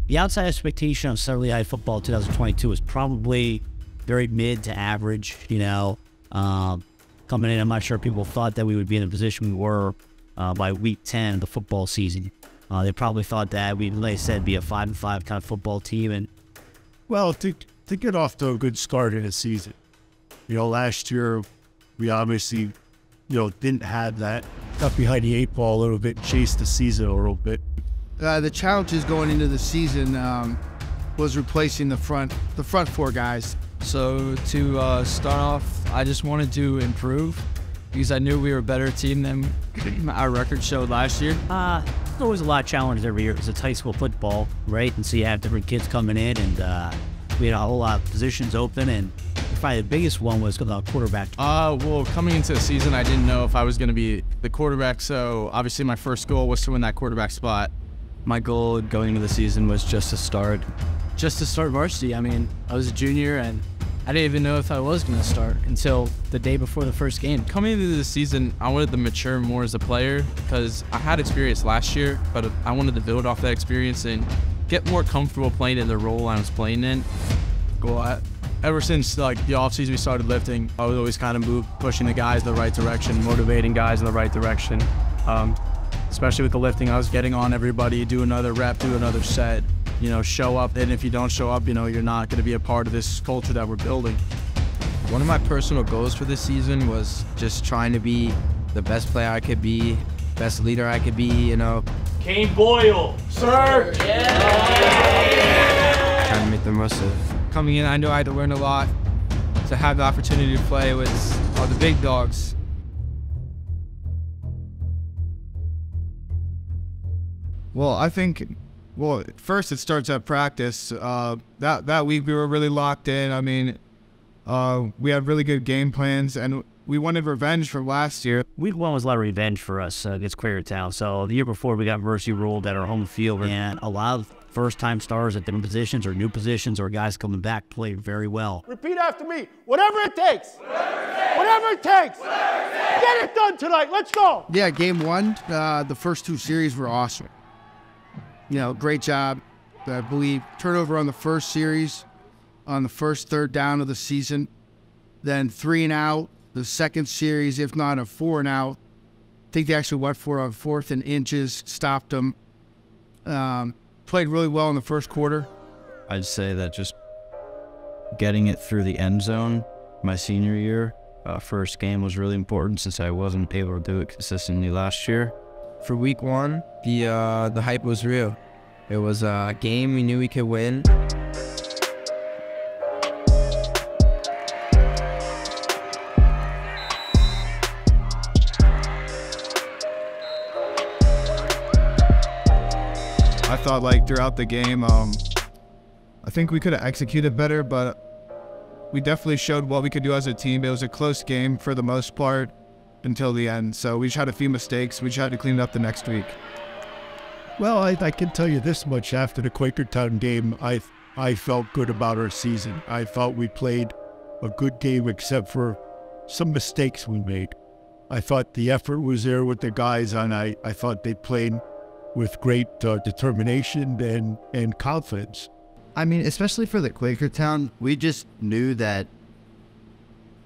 The outside expectation of Southern Lehigh football 2022 is probably very mid to average, you know. Coming in, I'm not sure people thought that we would be in the position we were by week 10 of the football season. They probably thought that we'd, like I said, be a 5-5 kind of football team. And well, to get off to a good start in the season, you know, last year we obviously, you know, didn't have that. Got behind the 8 ball a little bit, chased the season a little bit. The challenges going into the season was replacing the front 4 guys. So to start off, I just wanted to improve because I knew we were a better team than our record showed last year. There's always a lot of challenges every year because it's high school football, right? And so you have different kids coming in, and we had a whole lot of positions open, and probably the biggest one was the quarterback. Well, coming into the season, I didn't know if I was going to be the quarterback, so obviously my first goal was to win that quarterback spot. My goal going into the season was just to start varsity. I mean, I was a junior, and I didn't even know if I was going to start until the day before the first game. Coming into the season, I wanted to mature more as a player because I had experience last year, but I wanted to build off that experience and get more comfortable playing in the role I was playing in. Ever since like the offseason we started lifting, I was always kind of pushing the guys in the right direction, motivating guys in the right direction. Especially with the lifting, I was getting on everybody, do another rep, do another set, you know, show up. And if you don't show up, you know, you're not going to be a part of this culture that we're building. One of my personal goals for this season was just trying to be the best player I could be, best leader I could be, you know. Kane Boyle, sir! Yeah! Trying to make the most of it. Coming in, I knew I had to learn a lot to have the opportunity to play with all the big dogs. Well, I think, first it starts at practice. That week we were really locked in. I mean, we had really good game plans, and we wanted revenge from last year. Week 1 was a lot of revenge for us against Quakertown. So the year before, we got mercy ruled at our home field, and a lot of first-time stars at different positions or new positions or guys coming back played very well. Repeat after me. Whatever it takes. Whatever it takes. Get it done tonight. Let's go. Yeah, game 1, the first 2 series were awesome. You know, great job. I believe turnover on the first series, on the first 3rd down of the season, then 3 and out. The second series, if not a 4 and out. I think they actually went for a 4th and inches, stopped them. Played really well in the first quarter. I'd say that just getting it through the end zone my senior year, first game was really important since I wasn't able to do it consistently last year. For week 1, the hype was real. It was a game we knew we could win. I thought like throughout the game, I think we could have executed better, but we definitely showed what we could do as a team. It was a close game for the most part until the end. So we just had a few mistakes. We just had to clean it up the next week. Well, I can tell you this much. After the Quakertown game, I felt good about our season. I thought we played a good game except for some mistakes we made. I thought the effort was there with the guys, and I thought they played with great determination and confidence. I mean, especially for the Quakertown, we just knew that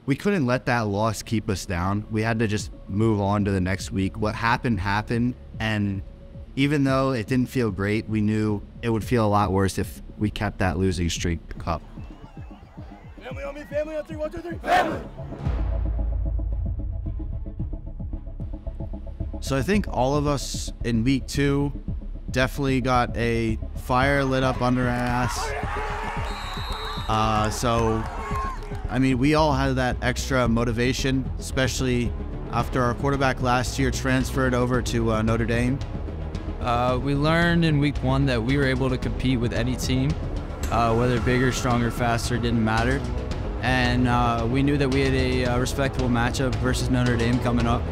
we couldn't let that loss keep us down. We had to just move on to the next week. What happened, happened. And even though it didn't feel great, we knew it would feel a lot worse if we kept that losing streak up. Family on me, family on 3, 1, 2, 3, family! So I think all of us in week 2 definitely got a fire lit up under our ass. So, I mean, we all had that extra motivation, especially after our quarterback last year transferred over to Notre Dame. We learned in week 1 that we were able to compete with any team, whether bigger, stronger, faster, didn't matter. And we knew that we had a respectable matchup versus Notre Dame coming up.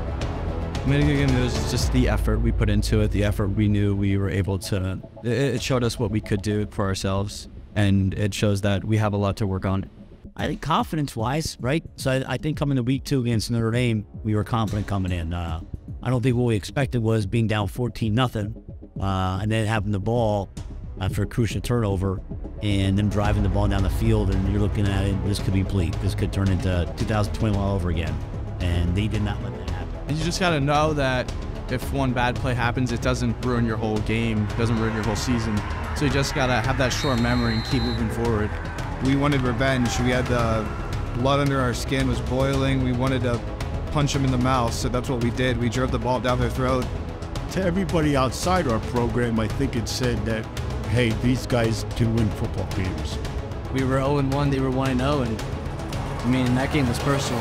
It was just the effort we put into it, the effort we knew we were able to. It showed us what we could do for ourselves, and it shows that we have a lot to work on. I think confidence-wise, right? So I think coming to week 2 against Notre Dame, we were confident coming in. I don't think what we expected was being down 14-0, and then having the ball for a crucial turnover, and them driving the ball down the field, and you're looking at it, this could be bleak. This could turn into 2021 all over again. And they did not let that happen. And you just got to know that if one bad play happens, it doesn't ruin your whole game, it doesn't ruin your whole season. So you just got to have that short memory and keep moving forward. We wanted revenge. We had the blood under our skin was boiling. We wanted to punch them in the mouth, so that's what we did. We drove the ball down their throat. To everybody outside our program, I think it said that, hey, these guys can win football games. We were 0-1, they were 1-0, and I mean, that game was personal.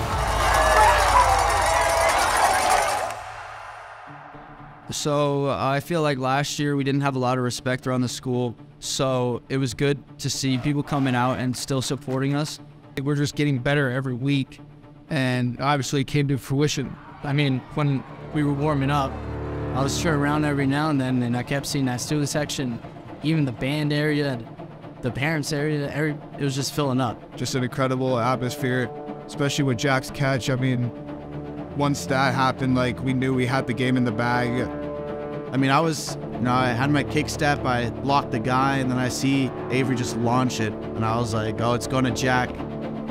So I feel like last year we didn't have a lot of respect around the school, so it was good to see people coming out and still supporting us. We're just getting better every week, and obviously it came to fruition. I mean, when we were warming up, I was turning around every now and then, and I kept seeing that student section, even the band area, the parents area, it was just filling up. Just an incredible atmosphere, especially with Jack's catch. I mean, once that happened, like, we knew we had the game in the bag. I mean, I had my kick step, I blocked the guy, and then I see Avery just launch it, and I was like, oh, it's going to Jack.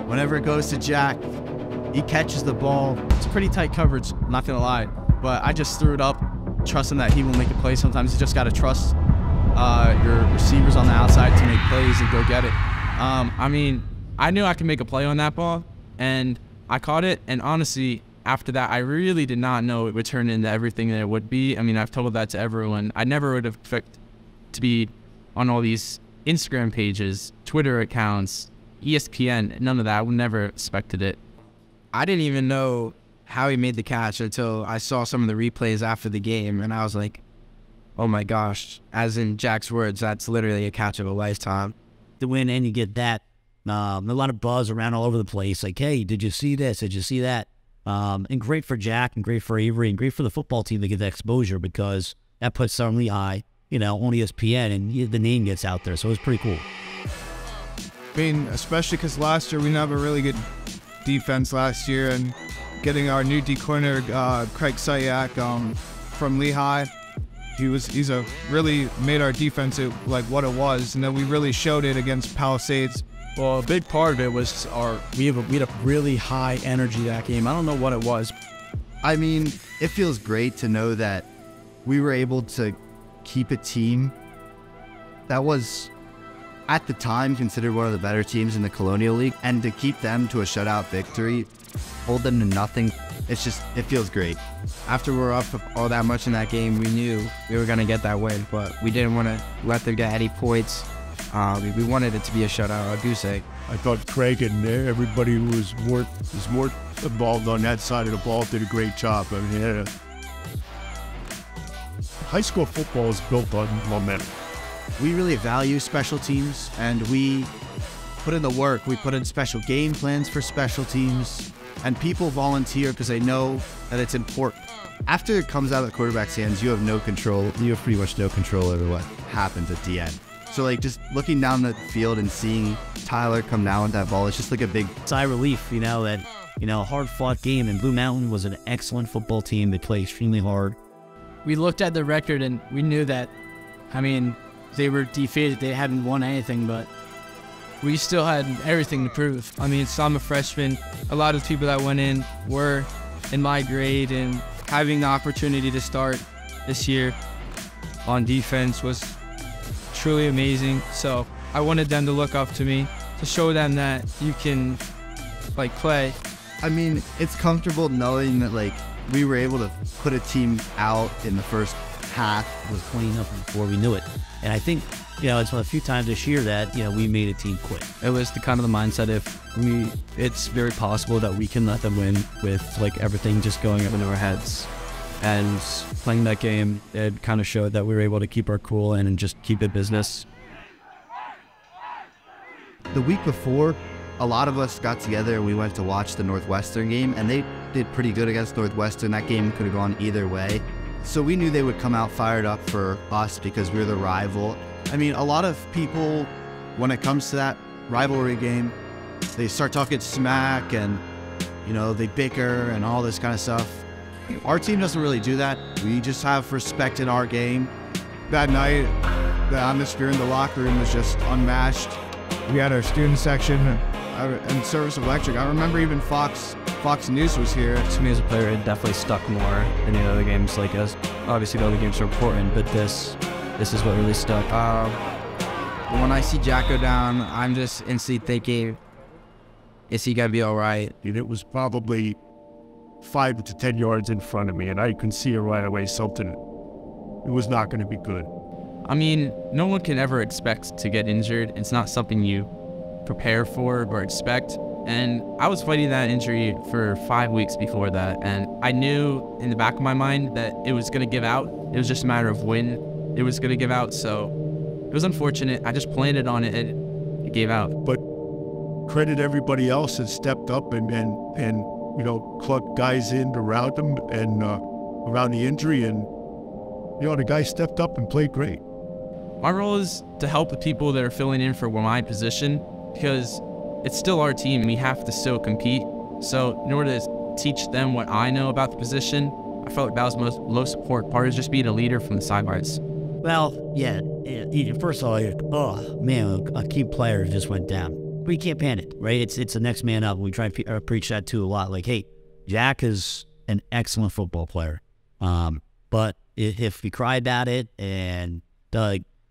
Whenever it goes to Jack, he catches the ball. It's pretty tight coverage, not gonna lie, but I just threw it up, trusting that he will make a play. Sometimes you just gotta trust your receivers on the outside to make plays and go get it. I mean, I knew I could make a play on that ball, and I caught it, and honestly, after that, I really did not know it would turn into everything that it would be. I mean, I've told that to everyone. I never would have expected to be on all these Instagram pages, Twitter accounts, ESPN, none of that. I would never expected it. I didn't even know how he made the catch until I saw some of the replays after the game, and I was like, oh my gosh, as in Jack's words, that's literally a catch of a lifetime. To win and you get that, a lot of buzz around all over the place, like, hey, did you see this? Did you see that? And great for Jack and great for Avery and great for the football team to get that exposure, because that puts Southern Lehigh, on ESPN, and the name gets out there. So it was pretty cool. I mean, especially because last year we didn't have a really good defense last year, and getting our new D corner, Craig Sayak, from Lehigh, he's really made our defense like what it was, and then we really showed it against Palisades. Well, a big part of it was we had a really high energy that game. I don't know what it was. I mean, it feels great to know that we were able to keep a team that was, at the time, considered one of the better teams in the Colonial League, and to keep them to a shutout victory, hold them to nothing. It feels great. After we were up all that much in that game, we knew we were going to get that win, but we didn't want to let them get any points. We wanted it to be a shutout, a goose egg. I thought Craig and everybody who was more involved on that side of the ball did a great job. I mean, high school football is built on momentum. We really value special teams, and we put in the work. We put in special game plans for special teams, and people volunteer because they know that it's important. After it comes out of the quarterback's hands, you have no control. You have pretty much no control over what happens at the end. So, like, just looking down the field and seeing Tyler come down with that ball, it's just like a big sigh of relief, that, hard-fought game. And Blue Mountain was an excellent football team. They played extremely hard. We looked at the record, and we knew that, I mean, they were defeated. They hadn't won anything, but we still had everything to prove. I mean, I'm a freshman. A lot of people that went in were in my grade, and having the opportunity to start this year on defense was truly amazing. So I wanted them to look up to me, to show them that you can, play. I mean, it's comfortable knowing that, we were able to put a team out in the first half. It was 20-0 before we knew it. And I think, it's one of the few times this year that, we made a team quit. It was the kind of the mindset it's very possible that we can let them win with, everything just going up into our heads. And playing that game, it kind of showed that we were able to keep our cool and just keep it business. The week before, a lot of us got together and we went to watch the Northwestern game, and they did pretty good against Northwestern. That game could have gone either way. So we knew they would come out fired up for us because we were the rival. I mean, a lot of people, when it comes to that rivalry game, they start talking smack and, they bicker and all this kind of stuff. Our team doesn't really do that. We just have respect in our game. That night, The atmosphere in the locker room was just unmatched. We had our student section and Service Electric. I remember even Fox News was here. To me as a player, it definitely stuck more than the other games. Like, as obviously the other games are important, but this is what really stuck. When I see Jack go down, I'm just instantly thinking, is he gonna be all right? And it was probably 5 to 10 yards in front of me, and I could see it right away. Something, it was not going to be good. I mean, no one can ever expect to get injured. It's not something you prepare for or expect. And I was fighting that injury for 5 weeks before that, and I knew in the back of my mind that it was going to give out. It was just a matter of when it was going to give out, so it was unfortunate. I just planned it on it, and it gave out. But credit everybody else that stepped up and you know, plugged guys in around him and around the injury, and you know, the guy stepped up and played great. My role is to help the people that are filling in for my position, because it's still our team. We have to still compete. So in order to teach them what I know about the position, I felt like that was the most important part, is just being a leader from the sidelines. Well, yeah, first of all, oh man, a key player just went down. But you can't panic, right? It's the next man up. We try to preach that too a lot. Like, hey, Jack is an excellent football player. But if we cry about it and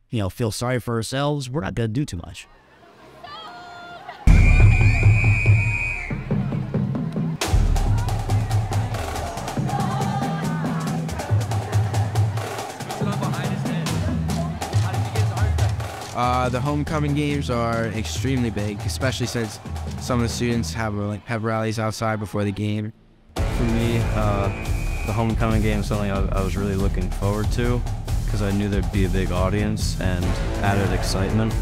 you know, feel sorry for ourselves, we're not going to do too much. The homecoming games are extremely big, especially since some of the students have rallies outside before the game. For me, the homecoming game is something I was really looking forward to, because I knew there'd be a big audience and added excitement,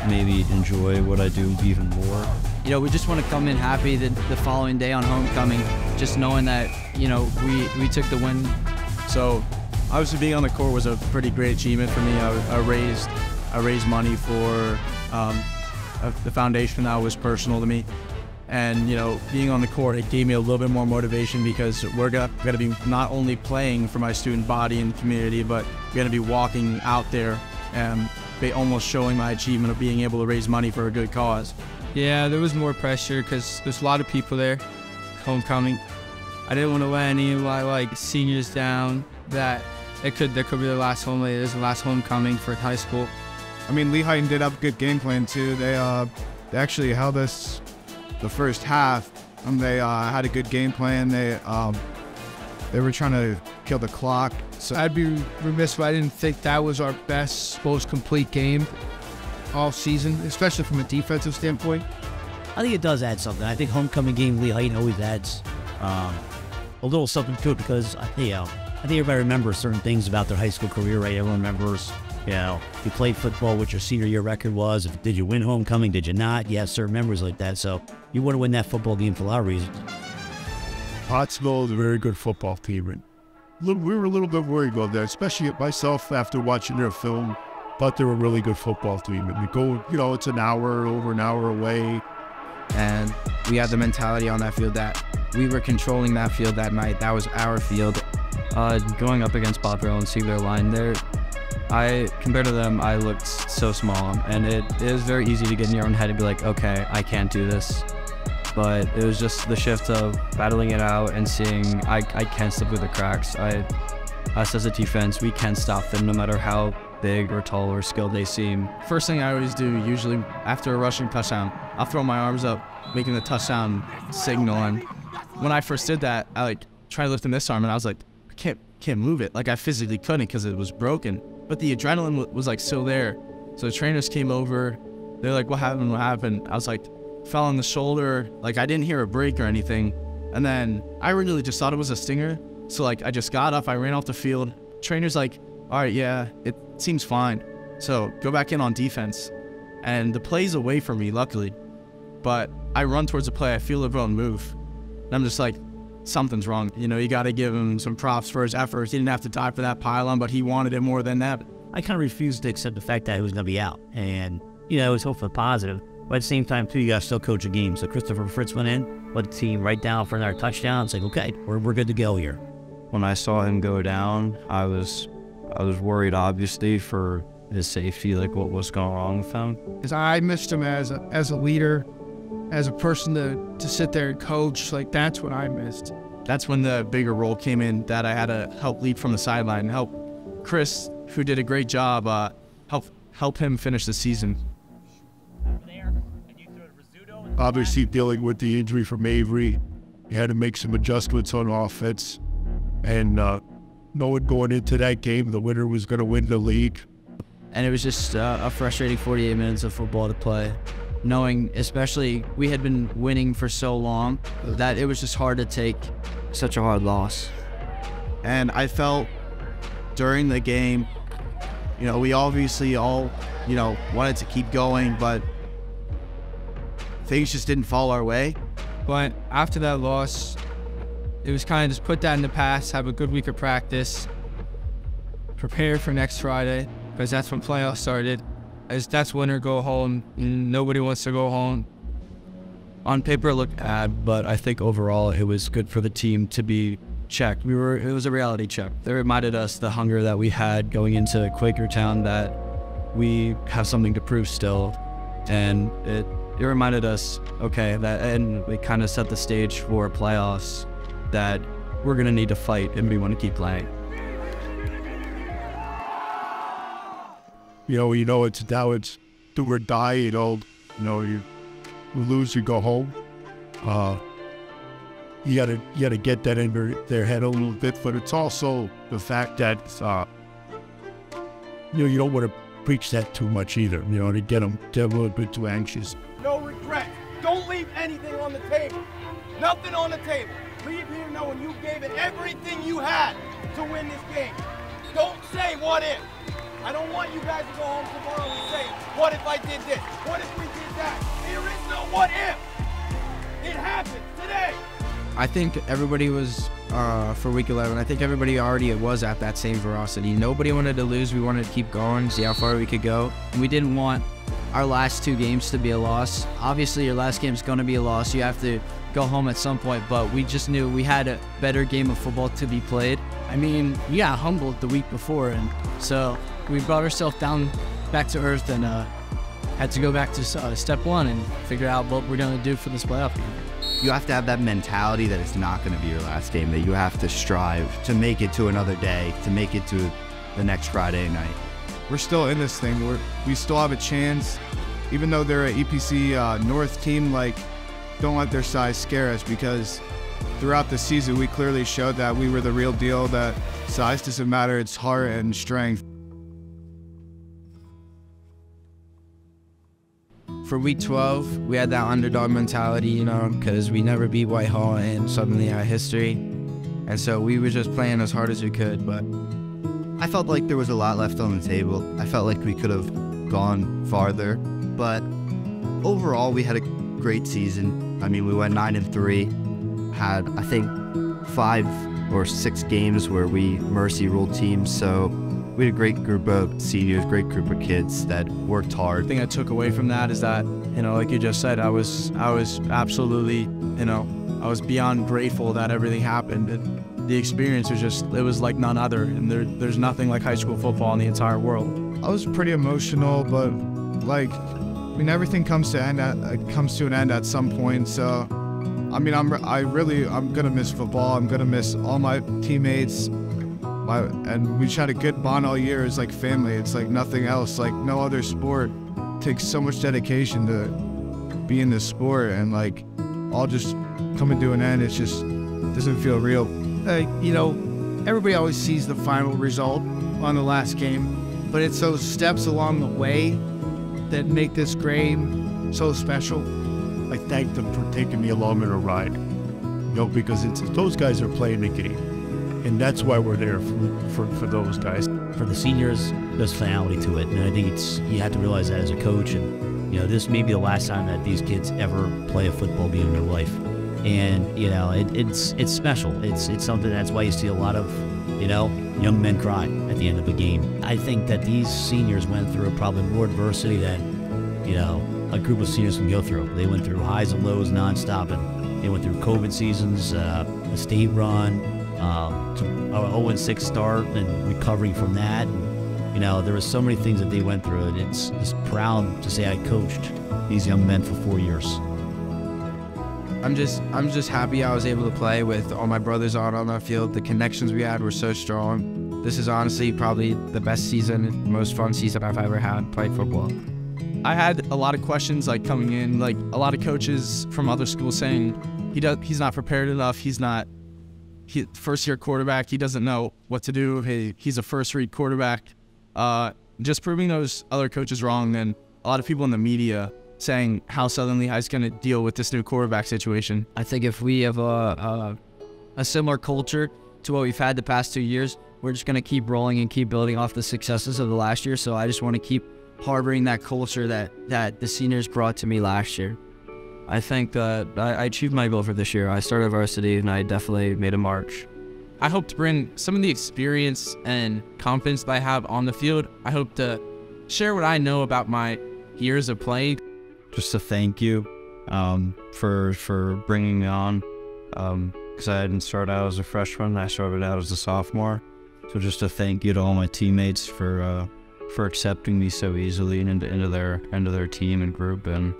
maybe enjoy what I do even more. You know, we just want to come in happy the following day on homecoming, just knowing that, you know, we took the win. So obviously being on the court was a pretty great achievement for me. I raised money for the foundation that was personal to me. And, you know, being on the court, it gave me a little bit more motivation, because we're going to be not only playing for my student body and community, but we're going to be walking out there and almost showing my achievement of being able to raise money for a good cause. Yeah, there was more pressure because there's a lot of people there, homecoming. I didn't want to let any of my seniors down, that there could be the last homecoming for high school. I mean, Lehigh did have a good game plan too. They actually held us the first half, and they had a good game plan. They were trying to kill the clock. So I'd be remiss if I didn't think that was our best, most complete game all season, especially from a defensive standpoint. I think it does add something. I think homecoming game Lehigh always adds a little something to it, because I think everybody remembers certain things about their high school career, right? Everyone remembers, you know, you played football, what your senior year record was. Did you win homecoming? Did you not? You have certain memories like that. So you want to win that football game for a lot of reasons. Pottsville is a very good football team. And we were a little bit worried about that, especially myself after watching their film. Thought they were a really good football team. And we go, you know, it's over an hour away. And we had the mentality on that field that we were controlling that field that night. That was our field. Going up against Pottsville and seeing their line there, compared to them, I looked so small, and it is very easy to get in your own head and be like, okay, I can't do this. But it was just the shift of battling it out and seeing I can slip through the cracks. Us as a defense, we can stop them no matter how big or tall or skilled they seem. First thing I always do, usually after a rushing touchdown, I'll throw my arms up, making the touchdown signal. And when I first did that, I tried lifting this arm, and I was like, I can't move it. I physically couldn't, because it was broken. But the adrenaline was still there. So the trainers came over. They're like, what happened? I was like, fell on the shoulder. I didn't hear a break or anything. And then I originally just thought it was a stinger. So I just got up, I ran off the field. Trainer's like, all right, yeah, it seems fine. So go back in on defense. And the play's away from me, luckily. But I run towards the play, I feel everyone move. And I'm just like, something's wrong. You know, you got to give him some props for his efforts. He didn't have to die for that pylon, but he wanted it more than that. I kind of refused to accept the fact that he was going to be out. And, you know, it was hopefully positive. But at the same time, too, you got to still coach a game. So Christopher Fritz went in, led the team right down for another touchdown. It's like, okay, we're good to go here. When I saw him go down, I was worried, obviously, for his safety, like what was going wrong with him. Because I missed him as a leader, as a person to sit there and coach. Like, that's what I missed. That's when the bigger role came in, that I had to help lead from the sideline, help Chris, who did a great job, help him finish the season. Obviously, dealing with the injury from Avery, he had to make some adjustments on offense. And knowing going into that game, the winner was going to win the league. And it was just a frustrating 48 minutes of football to play, knowing, especially, we had been winning for so long that it was just hard to take such a hard loss. And I felt during the game, you know, we obviously all, you know, wanted to keep going, but things just didn't fall our way. But after that loss, it was kind of just put that in the past, have a good week of practice, prepare for next Friday, because that's when playoffs started. As that's winner go home, and nobody wants to go home. On paper it looked bad, but I think overall it was good for the team to be checked. It was a reality check. It reminded us the hunger that we had going into Quakertown, that we have something to prove still. And it reminded us, okay, that, and it kind of set the stage for playoffs, that we're gonna need to fight and we want to keep playing. You know, it's do or die. You lose, you go home. You gotta get that in their head a little bit, but it's also the fact that you don't want to preach that too much either. To get them a little bit too anxious. No regrets. Don't leave anything on the table. Nothing on the table. Leave here knowing you gave it everything you had to win this game. Don't say what if. I don't want you guys to go home tomorrow and say, what if I did this? What if we did that? There is no what if. It happened today. I think everybody was, for week 11, I think everybody already was at that same velocity. Nobody wanted to lose. We wanted to keep going, see how far we could go. We didn't want our last two games to be a loss. Obviously, your last game is going to be a loss. You have to go home at some point, but we just knew we had a better game of football to be played. I mean, we got humbled the week before, and so we brought ourselves down back to earth and had to go back to step one and figure out what we're going to do for this playoff game. You have to have that mentality that it's not going to be your last game, that you have to strive to make it to another day, to make it to the next Friday night. We're still in this thing. We still have a chance. Even though they're an EPC North team, like, don't let their size scare us, because throughout the season we clearly showed that we were the real deal, that size doesn't matter, it's heart and strength. For week 12, we had that underdog mentality, because we never beat Whitehall in Southern Lehigh history. And so we were just playing as hard as we could, but I felt like there was a lot left on the table. I felt like we could have gone farther, but overall we had a great season. I mean, we went 9-3, had, I think, 5 or 6 games where we mercy ruled teams, so we had a great group of seniors, great group of kids that worked hard. The thing I took away from that is that, like you just said, I was absolutely, I was beyond grateful that everything happened. The experience was it was like none other, and there's nothing like high school football in the entire world. I was pretty emotional, but everything comes to an end at some point. So, I mean, I'm gonna miss football. I'm gonna miss all my teammates. And we just had a good bond all year. It's like family. It's like nothing else. Like no other sport takes so much dedication to be in this sport, and like all just coming to an end. It just doesn't feel real. Everybody always sees the final result on the last game, but it's those steps along the way that make this game so special. I thank them for taking me along on a ride, because those guys are playing the game. And that's why we're there for those guys. For the seniors, there's finality to it. And I think you have to realize that as a coach. And, this may be the last time that these kids ever play a football game in their life. And, it's special. It's something, that's why you see a lot of, young men cry at the end of a game. I think that these seniors went through probably more adversity than, a group of seniors can go through. They went through highs and lows nonstop, and they went through COVID seasons, a state run, to an 0-6 start and recovering from that. And, You know, there were so many things that they went through, and it's just proud to say I coached these young men for 4 years. I'm just happy I was able to play with all my brothers on the field. The connections we had were so strong. This is honestly probably the best season, most fun season I've ever had playing football. I had a lot of questions like coming in, like a lot of coaches from other schools saying he's not prepared enough. He's first year quarterback. He doesn't know what to do. He's a first read quarterback. Just proving those other coaches wrong, and a lot of people in the media saying how Southern Lehigh is going to deal with this new quarterback situation. I think if we have a similar culture to what we've had the past 2 years, we're just going to keep rolling and keep building off the successes of the last year. So I just want to keep harboring that culture that the seniors brought to me last year. I think that I achieved my goal for this year. I started varsity and I definitely made a march. I hope to bring some of the experience and confidence that I have on the field. I hope to share what I know about my years of playing. Just to thank you for bringing me on, because I didn't start out as a freshman. I started out as a sophomore. So just to thank you to all my teammates for accepting me so easily into their team and group, and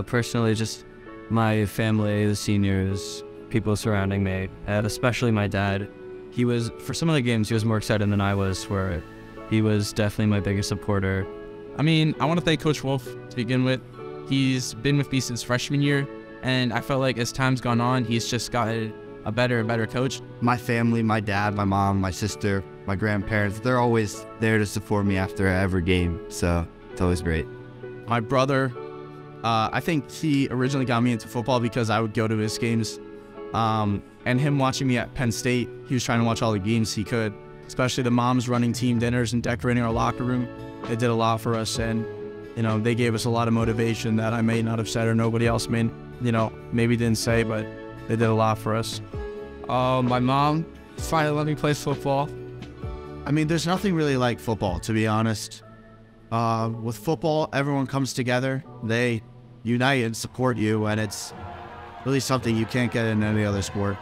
personally just my family, the seniors, people surrounding me, and especially my dad. He was, for some of the games, he was more excited than I was, where he was definitely my biggest supporter. I mean, I want to thank Coach Wolf to begin with. He's been with me since freshman year, and I felt like as time's gone on, he's just gotten a better and better coach. My family, my dad, my mom, my sister, my grandparents, they're always there to support me after every game, so it's always great. My brother, I think he originally got me into football because I would go to his games, and him watching me at Penn State, he was trying to watch all the games he could, especially the moms running team dinners and decorating our locker room. They did a lot for us, and they gave us a lot of motivation that I may not have said or nobody else maybe didn't say, but they did a lot for us. My mom finally let me play football. I mean, there's nothing really like football, to be honest. With football, everyone comes together. They unite and support you, and it's really something you can't get in any other sport.